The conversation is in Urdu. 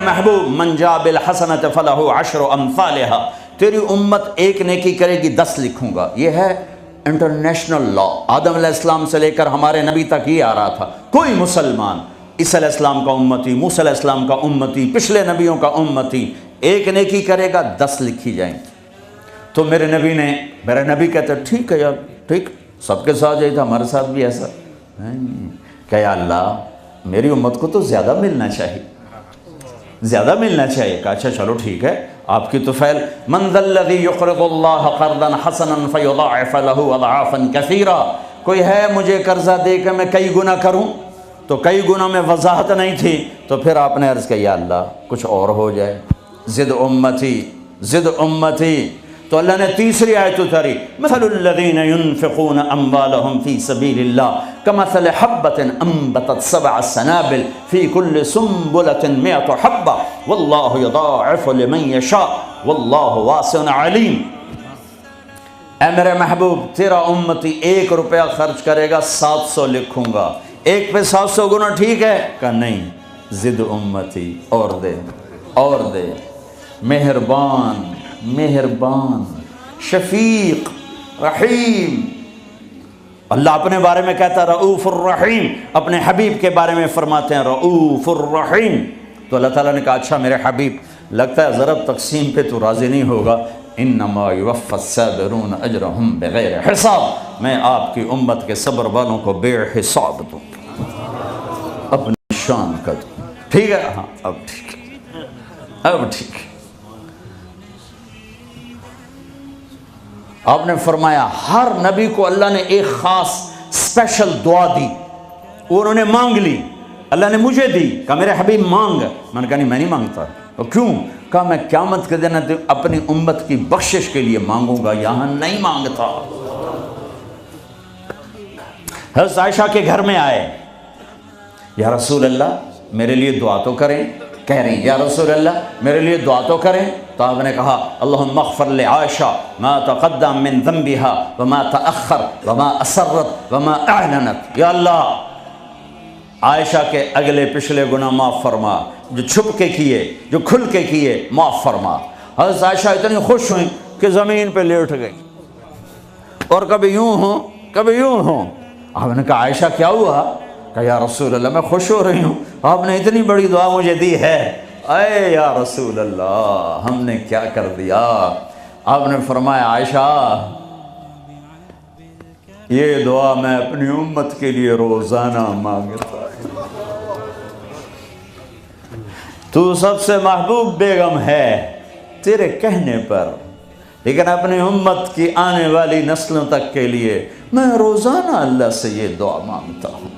محبوب من جاء بالحسنۃ فلہ عشر امثالھا، تیری امت ایک نیکی کرے گی 10 لکھوں گا. یہ ہے انٹرنیشنل لا. آدم علیہ السلام سے لے کر ہمارے نبی تک یہ آ رہا تھا. کوئی مسلمان عیسیٰ علیہ السلام کا امتی، موسیٰ علیہ السلام کا امتی، پچھلے نبیوں کا امتی، ایک نیکی کرے گا 10 لکھی جائیں گی. تو میرے نبی کہتے ٹھیک ہے یار، ٹھیک، سب کے ساتھ یہی تھا، ہمارے ساتھ بھی ایسا. کہ یا اللہ میری امت کو تو زیادہ ملنا چاہیے، زیادہ ملنا چاہیے. کہا اچھا چلو ٹھیک ہے، آپ کی تو فعل من ذا الذی یقرض اللہ قرضا حسنا فیضاعف له اضعافا کثیرا، کوئی ہے مجھے قرضہ دے کے میں کئی گنا کروں؟ تو کئی گنا میں وضاحت نہیں تھی. تو پھر آپ نے عرض کیا یا اللہ کچھ اور ہو جائے، زد امتی زد امتی. تو اللہ نے تیسری آیت اتاری، مثل الذین ينفقون اموالهم فی سبیل اللہ کمثل حبۃ انبتت 7 سنابل فی کل سنبلۃ 100 حبۃ واللہ یضاعف لمن یشاء واللہ واسع علیم. اے میرے محبوب تیرا امتی 1 روپیہ خرچ کرے گا 700 لکھوں گا. ایک پہ 700 گنا ٹھیک ہے؟ کہ نہیں، زد امتی، اور دے اور دے. مہربان مہربان شفیق رحیم. اللہ اپنے بارے میں کہتا ہے رؤوف الرحیم، اپنے حبیب کے بارے میں فرماتے ہیں رؤوف الرحیم. تو اللہ تعالیٰ نے کہا اچھا میرے حبیب لگتا ہے ضرب تقسیم پہ تو راضی نہیں ہوگا. انما یوفی الصابرون اجرہم بغیر حساب، میں آپ کی امت کے صبر والوں کو بے حساب دوں، اپنی شان کا دوں. ٹھیک ہے؟ ہاں اب ٹھیک ہے، اب ٹھیک ہے. آپ نے فرمایا ہر نبی کو اللہ نے ایک خاص اسپیشل دعا دی، انہوں نے مانگ لی، اللہ نے مجھے دی. کہا میرے حبیب مانگ. میں نے کہا نہیں میں نہیں مانگتا. اور کیوں؟ کہا میں قیامت کے دن اپنی امت کی بخشش کے لیے مانگوں گا، یہاں نہیں مانگتا. حضرت عائشہ کے گھر میں آئے، یا رسول اللہ میرے لیے دعا تو کریں. کہہ رہی یا رسول اللہ میرے لیے دعا تو کریں. تو آپ نے کہا اللہم اغفر لعائشہ ما تقدم من ذنبها وما تأخر وما اسرت وما اعلنت. یا اللہ عائشہ کے اگلے پچھلے گناہ معاف فرما، جو چھپ کے کیے جو کھل کے کیے معاف فرما. حضرت عائشہ اتنی خوش ہوئیں کہ زمین پہ لیٹ گئی، اور کبھی یوں ہوں کبھی یوں ہوں. آپ نے کہا عائشہ کیا ہوا؟ کہ یا رسول اللہ میں خوش ہو رہی ہوں، آپ نے اتنی بڑی دعا مجھے دی ہے. اے یا رسول اللہ ہم نے کیا کر دیا؟ آپ نے فرمایا عائشہ یہ دعا میں اپنی امت کے لیے روزانہ مانگتا ہوں. تو سب سے محبوب بیگم ہے تیرے کہنے پر، لیکن اپنی امت کی آنے والی نسلوں تک کے لیے میں روزانہ اللہ سے یہ دعا مانگتا ہوں.